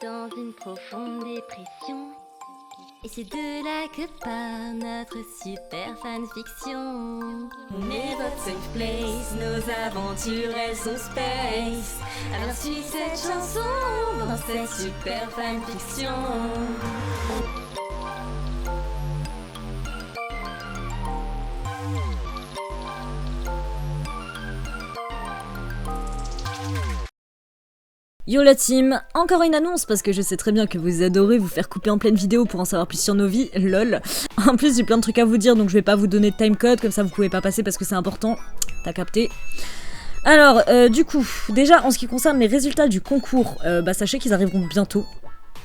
dans une profonde dépression. Et c'est de là que part notre super fanfiction. On est votre safe place, nos aventures elles sont space. Alors suis cette chanson dans cette super fanfiction. Yo la team, encore une annonce parce que je sais très bien que vous adorez vous faire couper en pleine vidéo pour en savoir plus sur nos vies, lol. En plus j'ai plein de trucs à vous dire donc je vais pas vous donner de timecode, comme ça vous pouvez pas passer parce que c'est important, t'as capté. Alors du coup, déjà en ce qui concerne les résultats du concours, sachez qu'ils arriveront bientôt.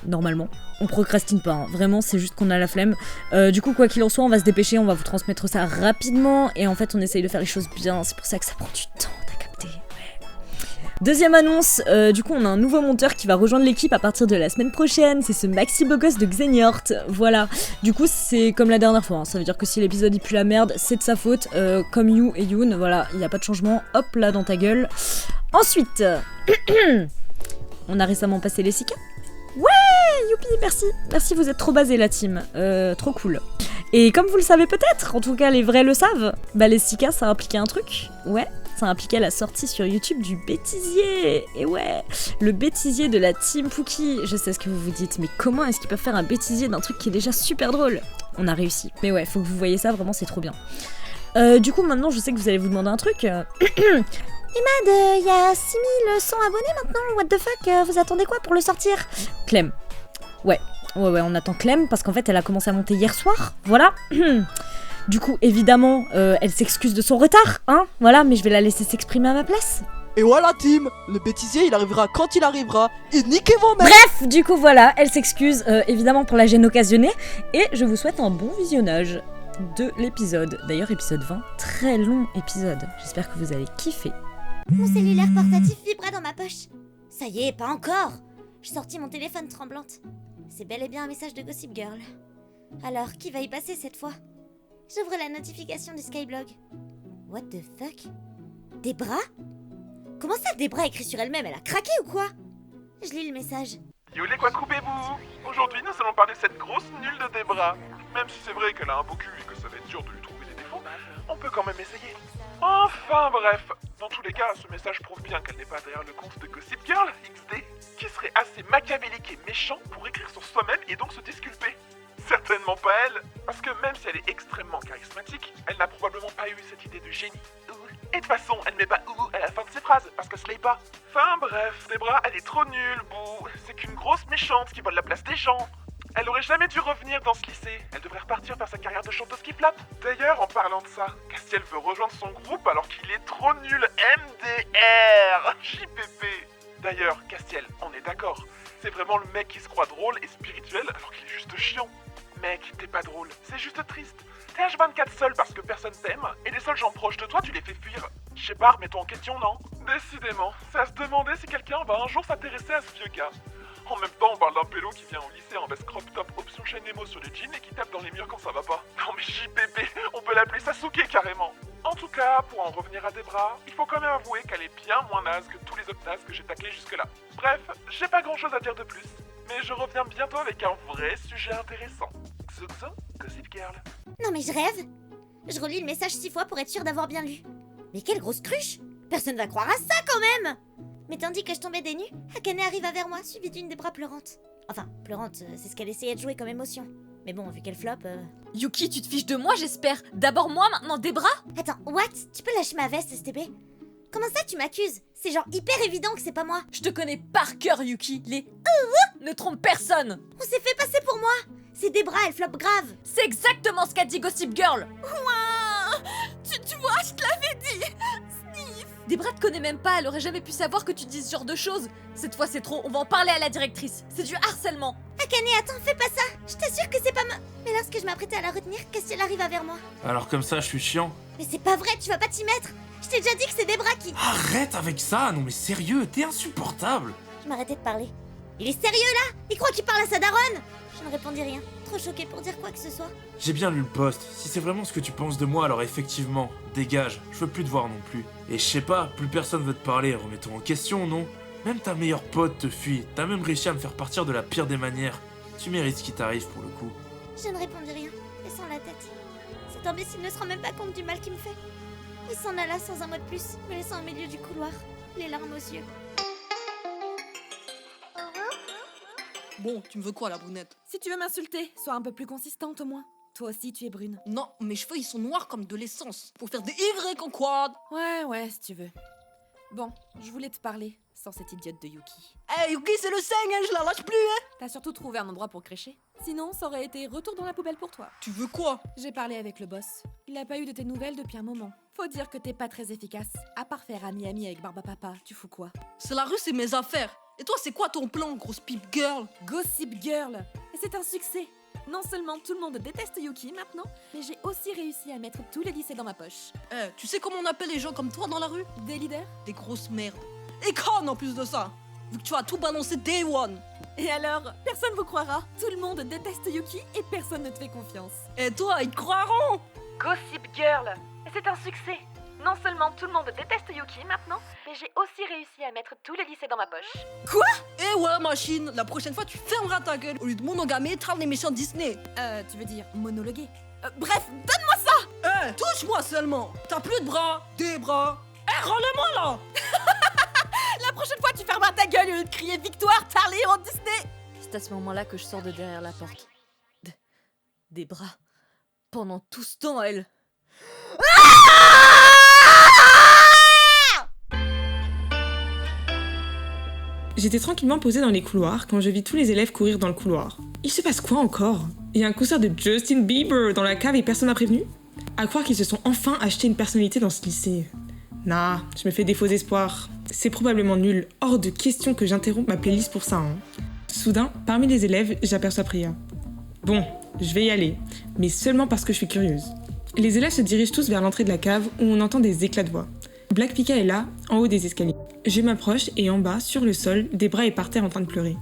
Normalement, on procrastine pas, hein. Vraiment c'est juste qu'on a la flemme. Du coup quoi qu'il en soit on va se dépêcher, on va vous transmettre ça rapidement. Et en fait on essaye de faire les choses bien, c'est pour ça que ça prend du temps, t'as capté. Deuxième annonce, du coup on a un nouveau monteur qui va rejoindre l'équipe à partir de la semaine prochaine, c'est ce maxi beau gosse de Xeniort, voilà. Du coup c'est comme la dernière fois, hein. Ça veut dire que si l'épisode il pue la merde, c'est de sa faute, comme You et Yoon, voilà, il n'y a pas de changement, hop là dans ta gueule. Ensuite, on a récemment passé les 6K. Ouais, youpi, merci vous êtes trop basés la team, trop cool. Et comme vous le savez peut-être, en tout cas les vrais le savent, les 6K ça impliquait un truc, ouais. Ça impliquait la sortie sur YouTube du bêtisier. Et ouais, le bêtisier de la team Pookie. Je sais ce que vous vous dites, mais comment est-ce qu'ils peuvent faire un bêtisier d'un truc qui est déjà super drôle? On a réussi. Mais ouais, faut que vous voyez ça, vraiment c'est trop bien. Du coup maintenant je sais que vous allez vous demander un truc. Imad, il y a 6100 abonnés maintenant, what the fuck, vous attendez quoi pour le sortir? Clem. Ouais, on attend Clem parce qu'en fait elle a commencé à monter hier soir, voilà. Du coup, évidemment, elle s'excuse de son retard, hein, voilà, mais je vais la laisser s'exprimer à ma place. Et voilà, team, le bêtisier, il arrivera quand il arrivera, et niquez vos mères. Bref, du coup, voilà, elle s'excuse, évidemment, pour la gêne occasionnée, et je vous souhaite un bon visionnage de l'épisode. D'ailleurs, épisode 20, très long épisode, j'espère que vous allez kiffer. Mon cellulaire portatif vibra dans ma poche. Ça y est, pas encore. Je sortis mon téléphone tremblante. C'est bel et bien un message de Gossip Girl. Alors, qui va y passer cette fois? J'ouvre la notification du Skyblog. What the fuck? Debra? Comment ça Debra écrit sur elle-même? Elle a craqué ou quoi? Je lis le message. Yolé quoi coupez-vous? Aujourd'hui nous allons parler de cette grosse nulle de Debra. Même si c'est vrai qu'elle a un beau cul et que ça va être dur de lui trouver des défauts, on peut quand même essayer. Enfin bref, dans tous les cas, ce message prouve bien qu'elle n'est pas derrière le compte de Gossip Girl XD, qui serait assez machiavélique et méchant pour écrire sur soi-même et donc se disculper. Certainement pas elle, parce que même si elle est extrêmement charismatique, elle n'a probablement pas eu cette idée de génie. Et de toute façon, elle ne met pas à la fin de ses phrases, parce que ce l'est pas. Enfin bref, Debra, elle est trop nulle, bouh. C'est qu'une grosse méchante qui vole la place des gens. Elle aurait jamais dû revenir dans ce lycée. Elle devrait repartir faire sa carrière de chanteuse qui flatte. D'ailleurs, en parlant de ça, Castiel veut rejoindre son groupe alors qu'il est trop nul. MDR JPP. D'ailleurs, Castiel, on est d'accord. C'est vraiment le mec qui se croit drôle et spirituel alors qu'il est juste chiant. Mec, t'es pas drôle, c'est juste triste. T'es H24 seul parce que personne t'aime, et les seuls gens proches de toi, tu les fais fuir. Je sais pas, remets-toi en question, non? Décidément, c'est à se demander si quelqu'un va un jour s'intéresser à ce vieux gars. En même temps, on parle d'un pélo qui vient au lycée en veste crop top option chaîne émo sur les jeans et qui tape dans les murs quand ça va pas. Non mais JPP, on peut l'appeler Sasuke carrément. En tout cas, pour en revenir à Debra, il faut quand même avouer qu'elle est bien moins naze que tous les autres nazes que j'ai taclés jusque-là. Bref, j'ai pas grand-chose à dire de plus, mais je reviens bientôt avec un vrai sujet intéressant. Xuxo, Gossip Girl. Non mais je rêve. Je relis le message 6 fois pour être sûre d'avoir bien lu. Mais quelle grosse cruche! Personne va croire à ça quand même! Mais tandis que je tombais des nues, Akane arriva vers moi, suivie d'une Debra pleurante. Enfin, pleurante, c'est ce qu'elle essayait de jouer comme émotion. Mais bon, vu qu'elle floppe... Yuki, tu te fiches de moi, j'espère. D'abord moi, maintenant Debra? Attends, what? Tu peux lâcher ma veste, STB? Comment ça, tu m'accuses? C'est genre hyper évident que c'est pas moi. Je te connais par cœur, Yuki. Les ne trompent personne. On s'est fait passer pour moi. C'est Debra, elle floppe grave. C'est exactement ce qu'a dit Gossip Girl. Ouah, tu vois, je te l'avais dit. Sniff. Debra te connaît même pas, elle aurait jamais pu savoir que tu dis ce genre de choses. Cette fois c'est trop, on va en parler à la directrice. C'est du harcèlement. Akane, attends, fais pas ça. Je t'assure que c'est pas moi. Mais lorsque je m'apprêtais à la retenir, Castiel arriva vers moi. Alors comme ça, je suis chiant. Mais c'est pas vrai, tu vas pas t'y mettre. Je t'ai déjà dit que c'est Debra qui... Arrête avec ça, non mais sérieux, t'es insupportable. Je m'arrêtais de parler. Il est sérieux là? Il croit qu'il parle à sa daronne? Je ne répondis rien, trop choquée pour dire quoi que ce soit. J'ai bien lu le post. Si c'est vraiment ce que tu penses de moi, alors effectivement, dégage. Je veux plus te voir non plus. Et je sais pas, plus personne veut te parler, remettons en question, non? Même ta meilleure pote te fuit. T'as même réussi à me faire partir de la pire des manières. Tu mérites ce qui t'arrive pour le coup. Je ne répondis rien, baissant la tête. Cet imbécile ne se rend même pas compte du mal qu'il me fait. Il s'en alla sans un mot de plus, me laissant au milieu du couloir, les larmes aux yeux. Bon, tu me veux quoi, la brunette? Si tu veux m'insulter, sois un peu plus consistante au moins. Toi aussi, tu es brune. Non, mes cheveux, ils sont noirs comme de l'essence. Pour faire des Y en quad. Ouais, si tu veux. Bon, je voulais te parler, sans cette idiote de Yuki. Hey, Yuki, c'est le seigne, hein, je la lâche plus, hein. T'as surtout trouvé un endroit pour crécher. Sinon, ça aurait été retour dans la poubelle pour toi. Tu veux quoi? J'ai parlé avec le boss. Il n'a pas eu de tes nouvelles depuis un moment. Faut dire que t'es pas très efficace. À part faire ami-ami avec Barbapapa, tu fous quoi? C'est la rue, c'est mes affaires. Et toi, c'est quoi ton plan, grosse pipe girl? Gossip Girl. Et c'est un succès. Non seulement tout le monde déteste Yuki maintenant, mais j'ai aussi réussi à mettre tous les lycées dans ma poche. Eh, tu sais comment on appelle les gens comme toi dans la rue? Des leaders? Des grosses merdes. Et connes en plus de ça. Vu que tu as tout balancé day one. Et alors, personne vous croira. Tout le monde déteste Yuki et personne ne te fait confiance. Et toi, ils te croiront. Gossip Girl. Et c'est un succès. Non seulement tout le monde déteste Yuki maintenant, mais j'ai aussi réussi à mettre tous les lycées dans ma poche. Eh ouais, machine, la prochaine fois, tu fermeras ta gueule. Au lieu de monogamer, trame les méchants Disney. Tu veux dire monologuer? Bref, donne-moi ça. Eh, touche-moi seulement. T'as plus de bras, des bras. Eh, rends-le-moi là. La prochaine fois, tu fermeras ta gueule au lieu de crier victoire, Charlie en Disney. C'est à ce moment-là que je sors de derrière la porte. Des bras. Pendant tout ce temps, elle... J'étais tranquillement posée dans les couloirs quand je vis tous les élèves courir dans le couloir. Il se passe quoi encore? Il y a un concert de Justin Bieber dans la cave et personne m'a prévenu? À croire qu'ils se sont enfin acheté une personnalité dans ce lycée. Nah, je me fais des faux espoirs. C'est probablement nul, hors de question que j'interrompe ma playlist pour ça. Hein. Soudain, parmi les élèves, j'aperçois Priya. Bon, je vais y aller, mais seulement parce que je suis curieuse. Les élèves se dirigent tous vers l'entrée de la cave où on entend des éclats de voix. Black Pika est là, en haut des escaliers. Je m'approche et en bas, sur le sol, Debra est par terre en train de pleurer.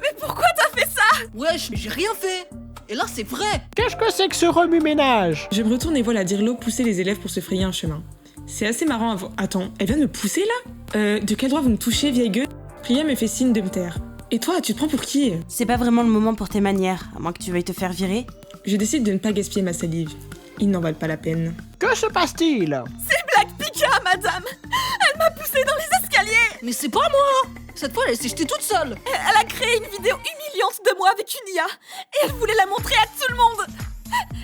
Mais pourquoi t'as fait ça? Wesh, mais j'ai rien fait. Et là, c'est vrai. Qu'est-ce que c'est que ce remue-ménage? Je me retourne et vois la Dirlo pousser les élèves pour se frayer un chemin. C'est assez marrant avant... Attends, elle vient de me pousser là? De quel droit vous me touchez, vieille gueule? Priya me fait signe de me taire. Et toi, tu te prends pour qui? C'est pas vraiment le moment pour tes manières, à moins que tu veuilles te faire virer. Je décide de ne pas gaspiller ma salive. Ils n'en valent pas la peine. Que se passe-t-il? C'est Black Pika, madame. Elle m'a poussée dans les escaliers. Mais c'est pas moi. Cette fois, elle s'est jetée toute seule. Elle a créé une vidéo humiliante de moi avec une IA. Et elle voulait la montrer à tout le monde.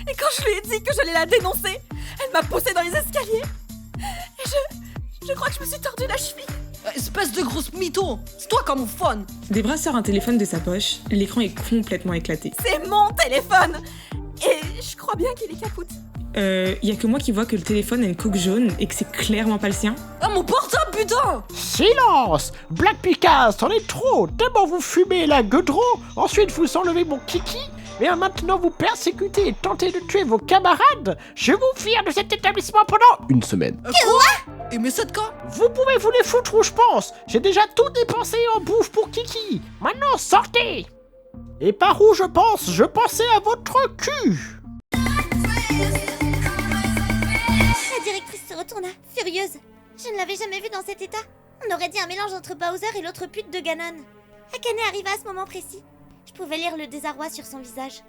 Et quand je lui ai dit que j'allais la dénoncer, elle m'a poussée dans les escaliers. Et je crois que je me suis tordu la cheville. Espèce de grosse mytho. C'est toi comme fun. Debra sort un téléphone de sa poche. L'écran est complètement éclaté. C'est mon téléphone. Et je crois bien qu'il est capoute. Y a que moi qui vois que le téléphone a une coque jaune et que c'est clairement pas le sien. Ah, mon portable, putain! Silence! Black Pika, c'en est trop! D'abord vous fumez la gueudreau, ensuite vous enlevez mon kiki, et maintenant vous persécutez et tentez de tuer vos camarades! Je vous vire de cet établissement pendant une semaine. Quoi? Et mes 7K? Vous pouvez vous les foutre où je pense! J'ai déjà tout dépensé en bouffe pour Kiki! Maintenant sortez! Et par où je pense? Je pensais à votre cul! La directrice se retourna, furieuse. Je ne l'avais jamais vue dans cet état. On aurait dit un mélange entre Bowser et l'autre pute de Ganon. Akane arriva à ce moment précis. Je pouvais lire le désarroi sur son visage.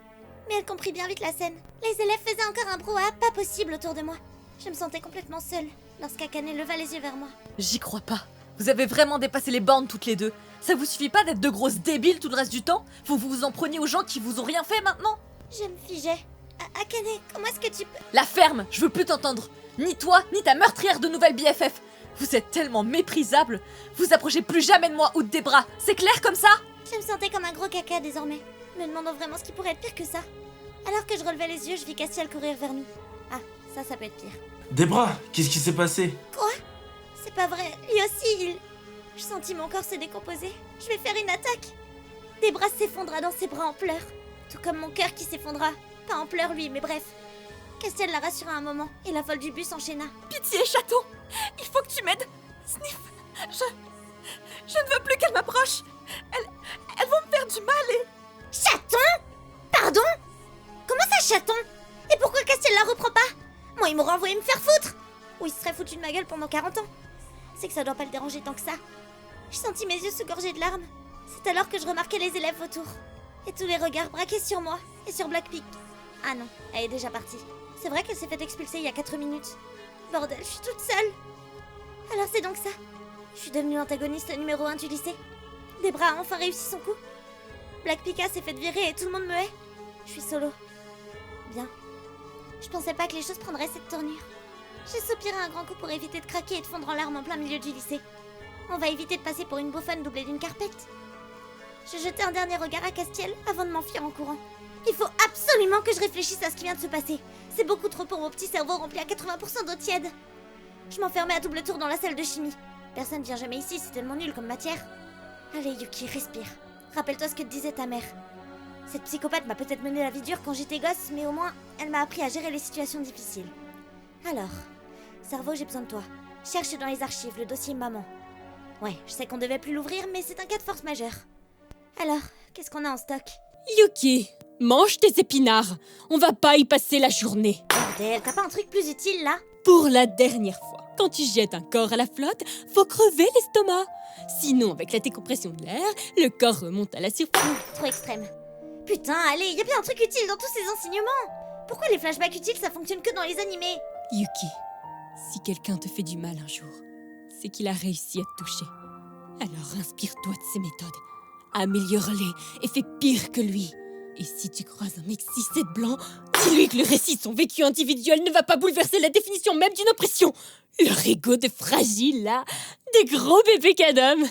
Mais elle comprit bien vite la scène. Les élèves faisaient encore un brouhaha pas possible autour de moi. Je me sentais complètement seule lorsqu'Akane leva les yeux vers moi. J'y crois pas. Vous avez vraiment dépassé les bornes toutes les deux. Ça vous suffit pas d'être de grosses débiles tout le reste du temps? Faut que vous vous en preniez aux gens qui vous ont rien fait maintenant? Je me figeais. Akane, comment est-ce que tu peux... La ferme, je veux plus t'entendre. Ni toi, ni ta meurtrière de nouvelle BFF. Vous êtes tellement méprisable. Vous approchez plus jamais de moi ou de Debra. C'est clair comme ça? Je me sentais comme un gros caca désormais, me demandant vraiment ce qui pourrait être pire que ça. Alors que je relevais les yeux, je vis Castiel courir vers nous. Ah, ça peut être pire. Debra, qu'est-ce qui s'est passé? Quoi? C'est pas vrai, lui aussi, il... Je sentis mon corps se décomposer. Je vais faire une attaque. Debra s'effondra dans ses bras en pleurs. Tout comme mon cœur qui s'effondra. Pas en pleurs lui, mais bref. Castiel la rassura un moment, et la folle du bus enchaîna. Pitié, chaton. Il faut que tu m'aides. Sniff, je ne veux plus qu'elle m'approche. Elles vont me faire du mal et... Chaton? Pardon? Comment ça, chaton? Et pourquoi Castiel la reprend pas? Moi, il m'aurait envoyé me faire foutre. Ou il se serait foutu de ma gueule pendant 40 ans. C'est que ça doit pas le déranger tant que ça. Je senti mes yeux se gorger de larmes. C'est alors que je remarquais les élèves autour. Et tous les regards braqués sur moi et sur Blackpink. Ah non, elle est déjà partie. C'est vrai qu'elle s'est fait expulser il y a 4 minutes. Bordel, je suis toute seule. Alors c'est donc ça. Je suis devenue antagoniste numéro 1 du lycée. Debra a enfin réussi son coup. Black Pika s'est fait virer et tout le monde me hait. Je suis solo. Bien. Je pensais pas que les choses prendraient cette tournure. J'ai soupiré un grand coup pour éviter de craquer et de fondre en larmes en plein milieu du lycée. On va éviter de passer pour une bouffonne doublée d'une carpette. Je jetai un dernier regard à Castiel avant de m'enfuir en courant. Il faut absolument que je réfléchisse à ce qui vient de se passer. C'est beaucoup trop pour mon petit cerveau rempli à 80% d'eau tiède. Je m'enfermais à double tour dans la salle de chimie. Personne vient jamais ici, c'est tellement nul comme matière. Allez Yuki, respire. Rappelle-toi ce que te disait ta mère. Cette psychopathe m'a peut-être mené la vie dure quand j'étais gosse, mais au moins, elle m'a appris à gérer les situations difficiles. Alors, cerveau, j'ai besoin de toi. Cherche dans les archives le dossier maman. Ouais, je sais qu'on devait plus l'ouvrir, mais c'est un cas de force majeure. Alors, qu'est-ce qu'on a en stock? Yuki, mange tes épinards. On va pas y passer la journée. Bordel, t'as pas un truc plus utile là? Pour la dernière fois, quand tu jettes un corps à la flotte, faut crever l'estomac. Sinon, avec la décompression de l'air, le corps remonte à la surface. Trop extrême. Putain, allez, y a bien un truc utile dans tous ces enseignements. Pourquoi les flashbacks utiles, ça fonctionne que dans les animés? Yuki, si quelqu'un te fait du mal un jour, c'est qu'il a réussi à te toucher. Alors inspire-toi de ses méthodes. Améliore-les et fais pire que lui. Et si tu croises un mec cis et blanc, dis-lui que le récit de son vécu individuel ne va pas bouleverser la définition même d'une oppression. Leur ego de fragile, là, des gros bébés cadom.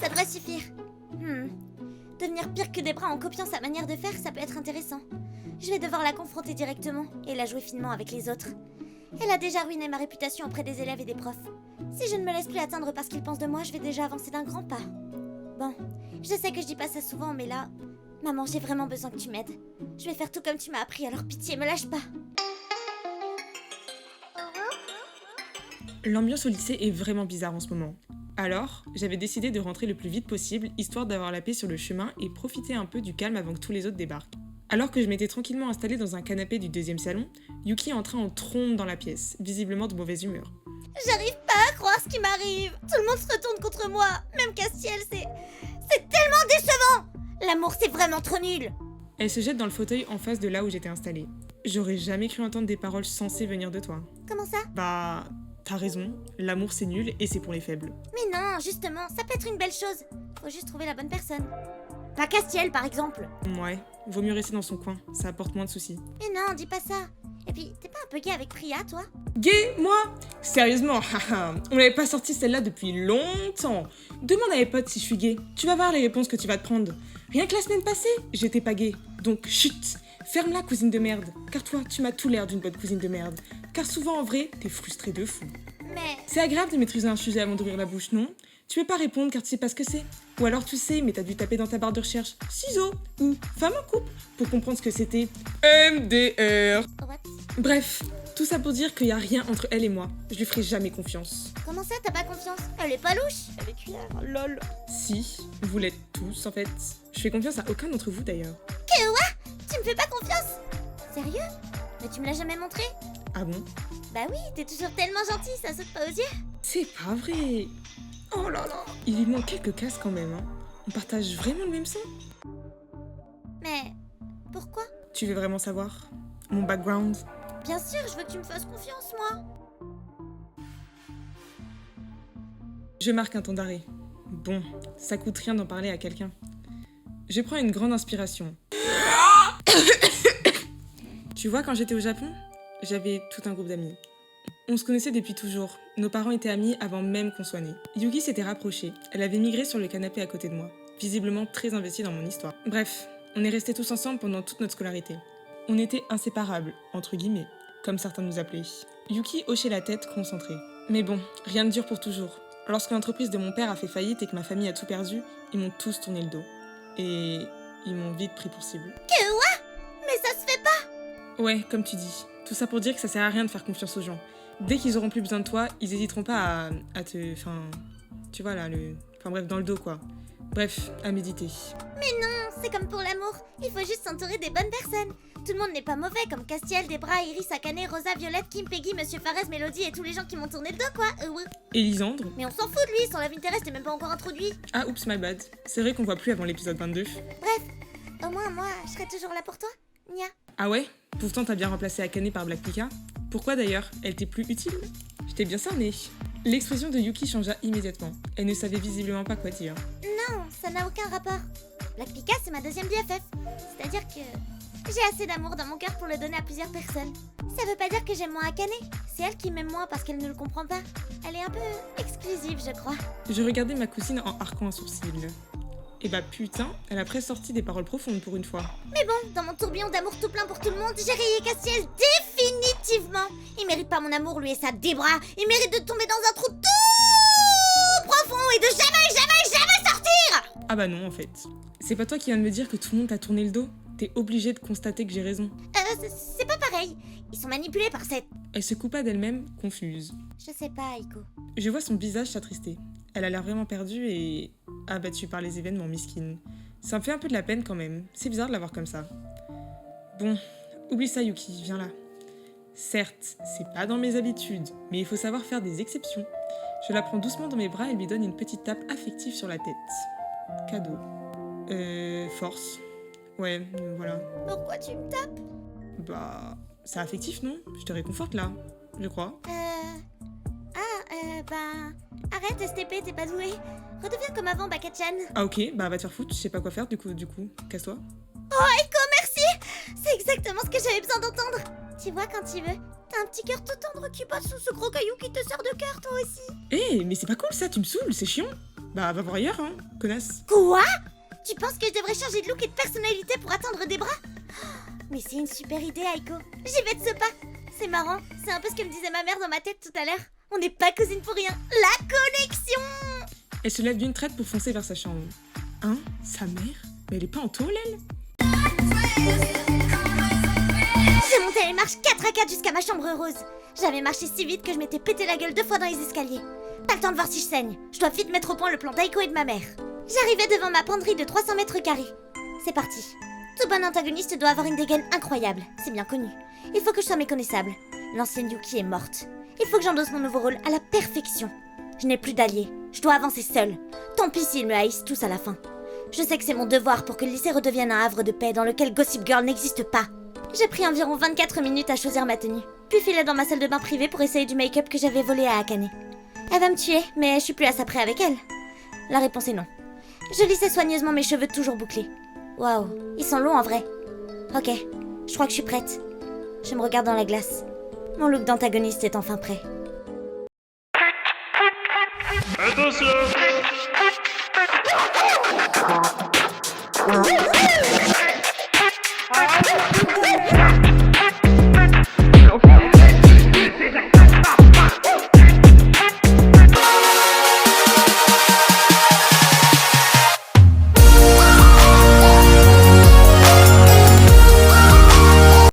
Ça devrait suffire. Devenir pire que Debra en copiant sa manière de faire, ça peut être intéressant. Je vais devoir la confronter directement et la jouer finement avec les autres. Elle a déjà ruiné ma réputation auprès des élèves et des profs. Si je ne me laisse plus atteindre par ce qu'ils pensent de moi, je vais déjà avancer d'un grand pas. Bon, je sais que je dis pas ça souvent, mais là... Maman, j'ai vraiment besoin que tu m'aides. Je vais faire tout comme tu m'as appris, alors pitié, me lâche pas. L'ambiance au lycée est vraiment bizarre en ce moment. Alors, j'avais décidé de rentrer le plus vite possible, histoire d'avoir la paix sur le chemin et profiter un peu du calme avant que tous les autres débarquent. Alors que je m'étais tranquillement installée dans un canapé du 2e salon, Yuki entrait en trombe dans la pièce, visiblement de mauvaise humeur. J'arrive pas à croire ce qui m'arrive. Tout le monde se retourne contre moi. Même Castiel, c'est tellement décevant. L'amour, c'est vraiment trop nul. Elle se jette dans le fauteuil en face de là où j'étais installée. J'aurais jamais cru entendre des paroles censées venir de toi. Comment ça? Bah, t'as raison, l'amour c'est nul et c'est pour les faibles. Mais non, justement, ça peut être une belle chose. Faut juste trouver la bonne personne. Pas Castiel, par exemple. Ouais, vaut mieux rester dans son coin, ça apporte moins de soucis. Mais non, dis pas ça. Et puis, t'es pas un peu gay avec Priya, toi? Gay, moi? Sérieusement, on n'avait pas sorti celle-là depuis longtemps. Demande à mes potes si je suis gay. Tu vas voir les réponses que tu vas te prendre. Rien que la semaine passée, j'étais pas gay. Donc, chut, ferme-la, cousine de merde. Car toi, tu m'as tout l'air d'une bonne cousine de merde. Car souvent, en vrai, t'es frustrée de fou. Mais... C'est agréable de maîtriser un sujet avant d'ouvrir la bouche, non? Tu peux pas répondre car tu sais pas ce que c'est. Ou alors tu sais, mais t'as dû taper dans ta barre de recherche ciseaux ou femme en couple pour comprendre ce que c'était MDR. What? Bref, tout ça pour dire qu'il y a rien entre elle et moi. Je lui ferai jamais confiance. Comment ça, t'as pas confiance? Elle est pas louche. Elle est cuillère, lol. Si, vous l'êtes tous en fait. Je fais confiance à aucun d'entre vous d'ailleurs. Quoi? Tu me fais pas confiance? Sérieux? Mais tu me l'as jamais montré? Ah bon? Bah oui, t'es toujours tellement gentil, ça saute pas aux yeux. C'est pas vrai. Oh là là, il lui manque quelques cases quand même, hein. On partage vraiment le même sang? Mais... pourquoi? Tu veux vraiment savoir? Mon background? Bien sûr, je veux que tu me fasses confiance, moi. Je marque un temps d'arrêt. Bon, ça coûte rien d'en parler à quelqu'un. Je prends une grande inspiration. Tu vois, quand j'étais au Japon, j'avais tout un groupe d'amis. On se connaissait depuis toujours. Nos parents étaient amis avant même qu'on soit nés. Yuki s'était rapprochée. Elle avait migré sur le canapé à côté de moi, visiblement très investie dans mon histoire. Bref, on est restés tous ensemble pendant toute notre scolarité. On était inséparables, entre guillemets, comme certains nous appelaient. Yuki hochait la tête, concentrée. Mais bon, rien ne dure pour toujours. Lorsque l'entreprise de mon père a fait faillite et que ma famille a tout perdu, ils m'ont tous tourné le dos. Et ils m'ont vite pris pour cible. Quoi? Mais ça se fait pas! Ouais, comme tu dis. Tout ça pour dire que ça sert à rien de faire confiance aux gens. Dès qu'ils auront plus besoin de toi, ils hésiteront pas à te... Enfin... Tu vois là, le... Enfin bref, dans le dos quoi. Bref, à méditer. Mais non, c'est comme pour l'amour. Il faut juste s'entourer des bonnes personnes. Tout le monde n'est pas mauvais, comme Castiel, Debra, Iris, Akane, Rosa, Violette, Kim, Peggy, Monsieur Fares, Mélodie et tous les gens qui m'ont tourné le dos, quoi. Ouais. Et Lisandre? Mais on s'en fout de lui, son love interest n'est même pas encore introduit. Ah, oups, my bad. C'est vrai qu'on voit plus avant l'épisode 22. Bref, au moins, moi, je serai toujours là pour toi, Nya. Ah ouais? Pourtant, t'as bien remplacé Akane par Black Pika. Pourquoi d'ailleurs? Elle t'est plus utile? Je t'ai bien cerné. L'expression de Yuki changea immédiatement. Elle ne savait visiblement pas quoi dire. Non, ça n'a aucun rapport. Black Pika, c'est ma deuxième BFF. C'est-à-dire que j'ai assez d'amour dans mon cœur pour le donner à plusieurs personnes. Ça veut pas dire que j'aime moins Akane. C'est elle qui m'aime moins parce qu'elle ne le comprend pas. Elle est un peu exclusive, je crois. Je regardais ma cousine en arquant un sourcil. Et bah putain, elle a presque sorti des paroles profondes pour une fois. Mais bon, dans mon tourbillon d'amour tout plein pour tout le monde, j'ai rayé Castiel définitivement. Il mérite pas mon amour, lui et sa Debra. Il mérite de tomber dans un trou tout profond et de jamais sortir. Ah bah non en fait. C'est pas toi qui viens de me dire que tout le monde t'a tourné le dos? T'es obligé de constater que j'ai raison. C'est pas pareil. Ils sont manipulés par cette... Elle se coupa d'elle-même, confuse. Je sais pas, Aiko. Je vois son visage s'attrister. Elle a l'air vraiment perdue et abattue par les événements, miskine. Ça me fait un peu de la peine quand même. C'est bizarre de la voir comme ça. Bon, oublie ça Yuki, viens là. Certes, c'est pas dans mes habitudes, mais il faut savoir faire des exceptions. Je la prends doucement dans mes bras et lui donne une petite tape affective sur la tête. Cadeau. Force. Ouais, voilà. Pourquoi tu me tapes? Bah, c'est affectif, non? Je te réconforte là, je crois. Arrête STP, t'es pas doué. Redeviens comme avant, Baka-chan. Ah ok, bah va te faire foutre, je sais pas quoi faire, du coup, casse-toi. Oh, Aiko, merci. C'est exactement ce que j'avais besoin d'entendre. Tu vois, quand tu veux, t'as un petit cœur tout tendre qui passe sous ce gros caillou qui te sert de cœur, toi aussi. Eh, mais c'est pas cool ça, tu me saoules, c'est chiant. Bah va voir ailleurs, hein, connasse. Quoi? Tu penses que je devrais changer de look et de personnalité pour atteindre des bras? Mais c'est une super idée, Aiko. J'y vais de ce pas. C'est marrant, c'est un peu ce que me disait ma mère dans ma tête tout à l'heure. On n'est pas cousines pour rien. La connexion! Elle se lève d'une traite pour foncer vers sa chambre. Hein? Sa mère? Mais elle est pas en tôle, elle? J'ai monté les marches 4 à 4 jusqu'à ma chambre rose. J'avais marché si vite que je m'étais pété la gueule 2 fois dans les escaliers. Pas le temps de voir si je saigne. Je dois vite mettre au point le plan d'Aiko et de ma mère. J'arrivais devant ma penderie de 300 mètres carrés. C'est parti. Tout bon antagoniste doit avoir une dégaine incroyable. C'est bien connu. Il faut que je sois méconnaissable. L'ancienne Yuki est morte. Il faut que j'endosse mon nouveau rôle à la perfection. Je n'ai plus d'alliés. Je dois avancer seule. Tant pis s'ils me haïssent tous à la fin. Je sais que c'est mon devoir pour que le lycée redevienne un havre de paix dans lequel Gossip Girl n'existe pas. J'ai pris environ 24 minutes à choisir ma tenue. Puis filé dans ma salle de bain privée pour essayer du make-up que j'avais volé à Akane. Elle va me tuer, mais je suis plus à ça près avec elle. La réponse est non. Je lissais soigneusement mes cheveux toujours bouclés. Waouh, ils sont longs en vrai. Ok, je crois que je suis prête. Je me regarde dans la glace. Mon look d'antagoniste est enfin prêt. Attention!